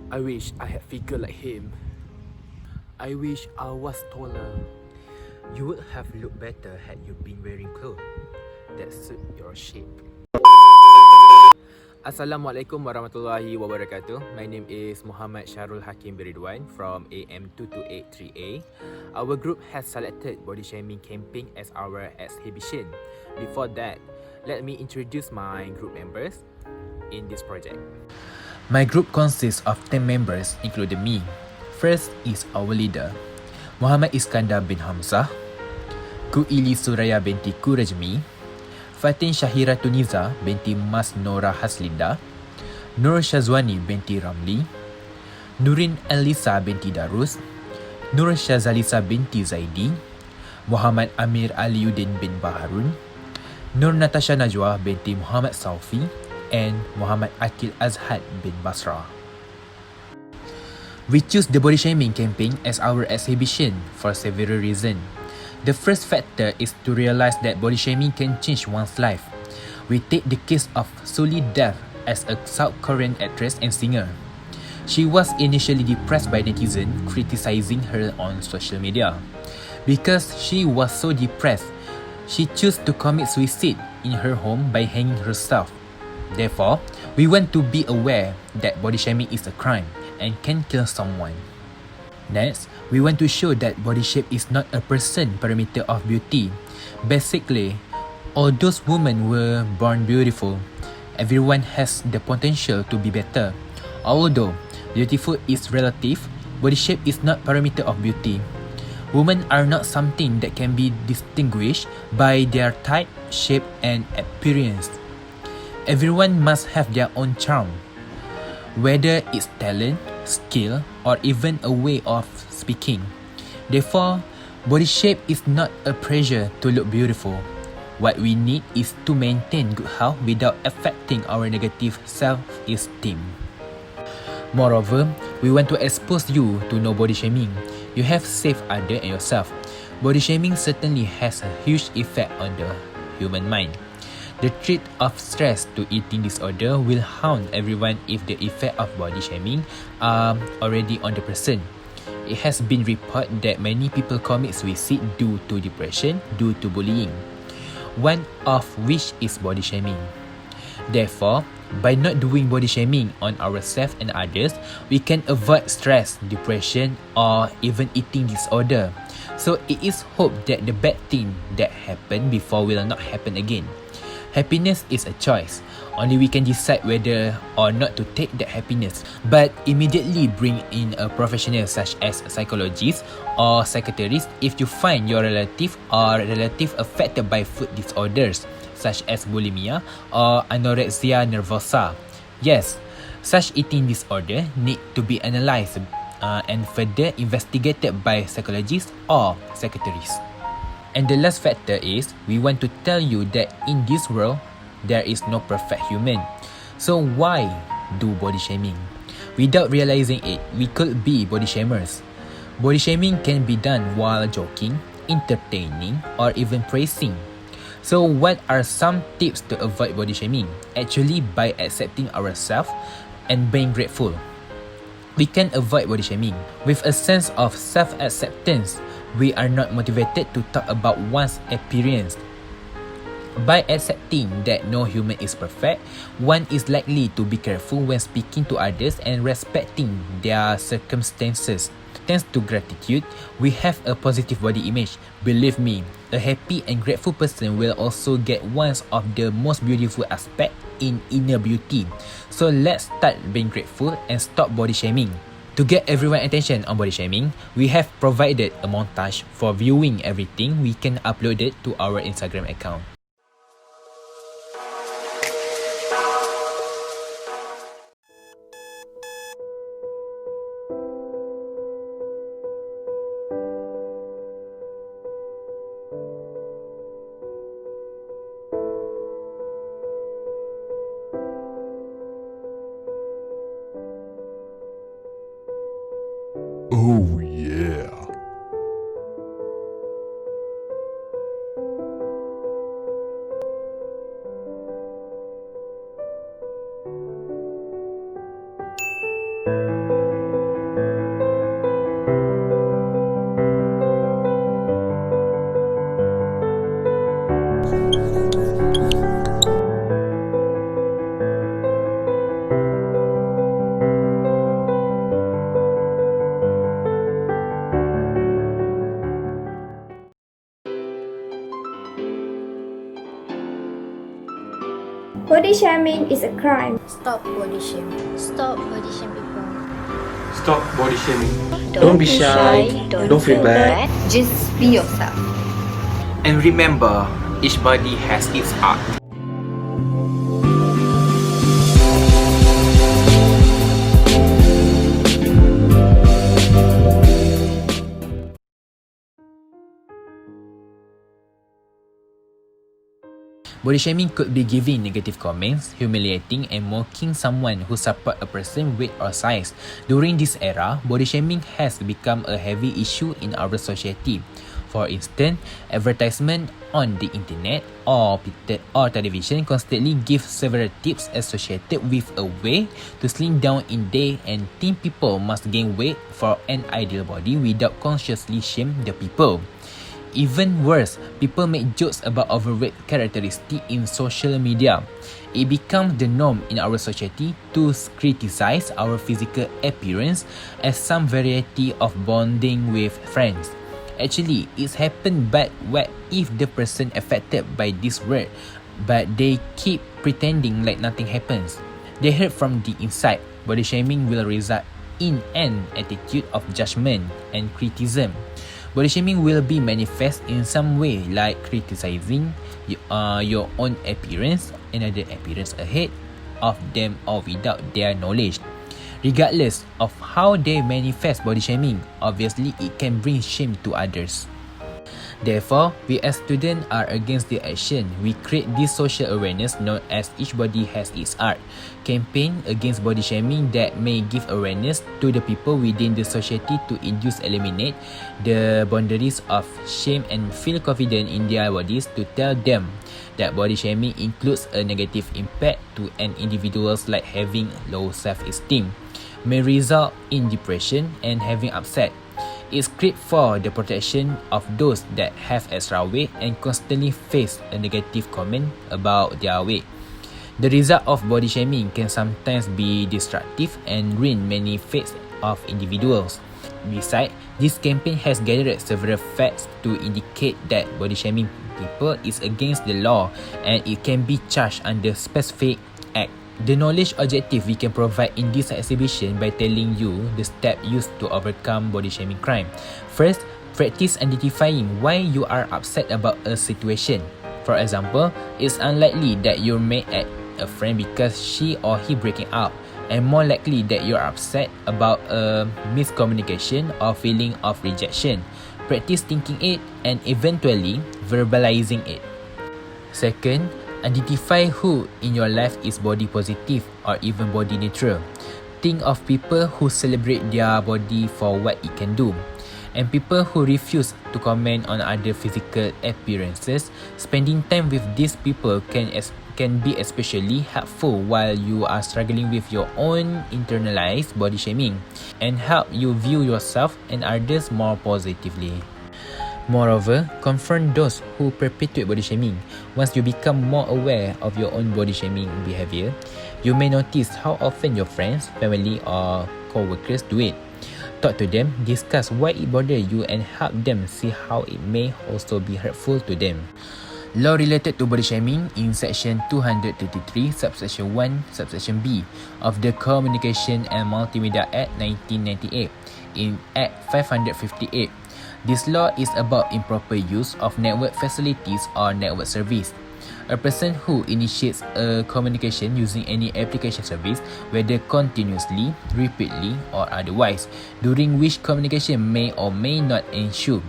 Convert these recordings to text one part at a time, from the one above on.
I wish I had figure like him. I wish I was taller. You would have looked better had you been wearing clothes that suit your shape. Assalamualaikum warahmatullahi wabarakatuh. My name is Muhammad Syarul Hakim Biridwan from AM2283A. Our group has selected body shaming campaign as our exhibition. Before that, let me introduce my group members in this project. My group consists of 10 members, including me. First is our leader, Muhammad Iskandar bin Hamzah, Ku Ili Suraya binti Ku Rajmi, Fatin Syahira Tuniza binti Mas Nora Haslinda, Nur Syazwani binti Ramli, Nurin Alisa binti Darus, Nur Syazalisa binti Zaidi, Muhammad Amir Aliuddin bin Baharun, Nur Natasha Najwa binti Muhammad Saufi, and Muhammad Akil Azhad bin Basra. We choose the body shaming campaign as our exhibition for several reasons. The first factor is to realize that body shaming can change one's life. We take the case of Suli Dev as a South Korean actress and singer. She was initially depressed by netizens criticizing her on social media. Because she was so depressed, she chose to commit suicide in her home by hanging herself. Therefore, we want to be aware that body shaming is a crime and can kill someone. Next, we want to show that body shape is not a person parameter of beauty. Basically, all those women were born beautiful. Everyone has the potential to be better. Although beautiful is relative, body shape is not parameter of beauty. Women are not something that can be distinguished by their type, shape, and appearance. Everyone must have their own charm, whether it's talent, skill, or even a way of speaking. Therefore, body shape is not a pressure to look beautiful. What we need is to maintain good health without affecting our negative self-esteem. Moreover, we want to expose you to no body shaming. You have saved others and yourself. Body shaming certainly has a huge effect on the human mind. The trait of stress to eating disorder will haunt everyone if the effect of body shaming are already on the person. It has been reported that many people commit suicide due to depression due to bullying, one of which is body shaming. Therefore, by not doing body shaming on ourselves and others, we can avoid stress, depression, or even eating disorder. So it is hoped that the bad thing that happened before will not happen again. Happiness is a choice. Only we can decide whether or not to take that happiness. But immediately bring in a professional such as a psychologist or psychiatrist if you find your relative affected by food disorders such as bulimia or anorexia nervosa. Yes, such eating disorder need to be analysed and further investigated by psychologists or psychiatrists. And the last factor is, we want to tell you that in this world, there is no perfect human. So why do body shaming? Without realizing it, we could be body shamers. Body shaming can be done while joking, entertaining, or even praising. So what are some tips to avoid body shaming? Actually, by accepting ourselves and being grateful. We can avoid body shaming. With a sense of self-acceptance, we are not motivated to talk about one's appearance. By accepting that no human is perfect, one is likely to be careful when speaking to others and respecting their circumstances. Thanks to gratitude, we have a positive body image. Believe me, a happy and grateful person will also get one of the most beautiful aspects in inner beauty. So let's start being grateful and stop body shaming. To get everyone's attention on body shaming, we have provided a montage for viewing everything. We can upload it to our Instagram account. Oh yeah. Body shaming is a crime. Stop body shaming. Stop body shaming people. Stop body shaming. Don't be shy. Don't feel bad. Just be yourself. And remember, each body has its art. Body shaming could be giving negative comments, humiliating and mocking someone who support a person weight or size. During this era, body shaming has become a heavy issue in our society. For instance, advertisement on the internet or television constantly give several tips associated with a way to slim down in day and think people must gain weight for an ideal body without consciously shame the people. Even worse, people make jokes about overweight characteristics in social media. It becomes the norm in our society to criticize our physical appearance as some variety of bonding with friends. Actually, it's happened but what if the person affected by this word, but they keep pretending like nothing happens. They hurt from the inside. Body shaming will result in an attitude of judgment and criticism. Body shaming will be manifest in some way like criticizing your own appearance, another appearance ahead of them or without their knowledge. Regardless of how they manifest body shaming, obviously it can bring shame to others. Therefore, we as students are against the action. We create this social awareness known as Each Body Has Its Art campaign against body shaming that may give awareness to the people within the society to eliminate the boundaries of shame and feel confident in their bodies, to tell them that body shaming includes a negative impact to an individuals like having low self-esteem, may result in depression and having upset. It's great for the protection of those that have extra weight and constantly face a negative comment about their weight. The result of body shaming can sometimes be destructive and ruin many fates of individuals. Besides, this campaign has gathered several facts to indicate that body shaming people is against the law and it can be charged under specific act. The knowledge objective we can provide in this exhibition by telling you the steps used to overcome body shaming crime. First, practice identifying why you are upset about a situation. For example, it's unlikely that you're mad at a friend because she or he breaking up, and more likely that you're upset about a miscommunication or feeling of rejection. Practice thinking it and eventually verbalizing it. Second, identify who in your life is body positive or even body neutral. Think of people who celebrate their body for what it can do, and people who refuse to comment on other physical appearances. Spending time with these people can be especially helpful while you are struggling with your own internalized body shaming and help you view yourself and others more positively. Moreover, confront those who perpetuate body shaming. Once you become more aware of your own body shaming behavior, you may notice how often your friends, family or co-workers do it. Talk to them, discuss why it bothers you and help them see how it may also be hurtful to them. Law related to body shaming in section 233 subsection 1 subsection B of the Communication and Multimedia Act 1998 in Act 558. This law is about improper use of network facilities or network service. A person who initiates a communication using any application service, whether continuously, repeatedly, or otherwise, during which communication may or may not ensue,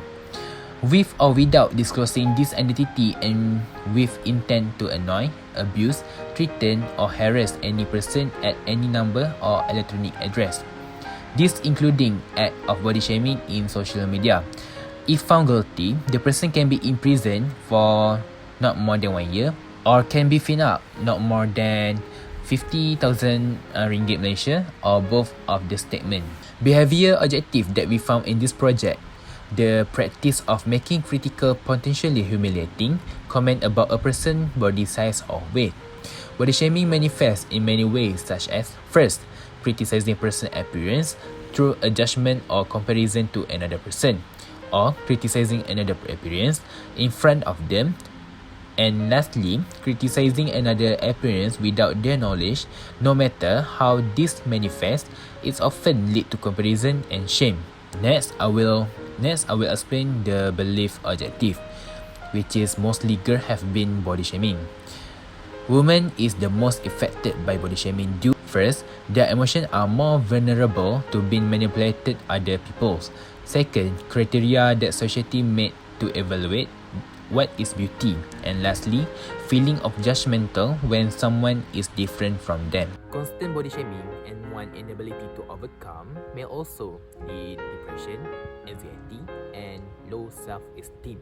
with or without disclosing this identity and with intent to annoy, abuse, threaten, or harass any person at any number or electronic address. This including act of body shaming in social media. If found guilty, the person can be imprisoned for not more than 1 year or can be fined up not more than 50,000 ringgit Malaysia or both of the statement. Behavior objective that we found in this project. The practice of making critical, potentially humiliating comment about a person's body size or weight. Body shaming manifests in many ways, such as first, criticizing a person's appearance through a judgment or comparison to another person, or criticizing another appearance in front of them, and lastly, criticizing another appearance without their knowledge. No matter how this manifests, it often lead to comparison and shame. Next, I will explain the belief objective, which is mostly girls have been body shaming. Women is the most affected by body shaming due first, their emotions are more vulnerable to being manipulated other people's. Second, criteria that society made to evaluate what is beauty. And lastly, feeling of judgmental when someone is different from them. Constant body shaming and one's inability to overcome may also lead depression, anxiety, and low self-esteem.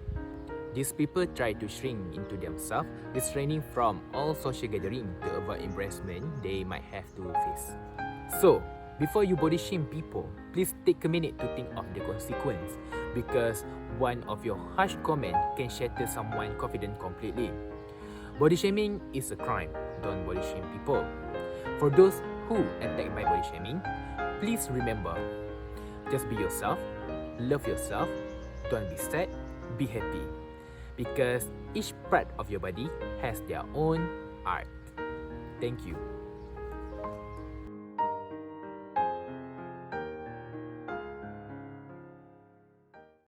These people try to shrink into themselves, restraining from all social gathering to avoid embarrassment they might have to face. So, before you body shame people, please take a minute to think of the consequence, because one of your harsh comment can shatter someone's confidence completely. Body shaming is a crime. Don't body shame people. For those who attacked by body shaming, please remember, just be yourself, love yourself, don't be sad, be happy. Because each part of your body has their own art. Thank you.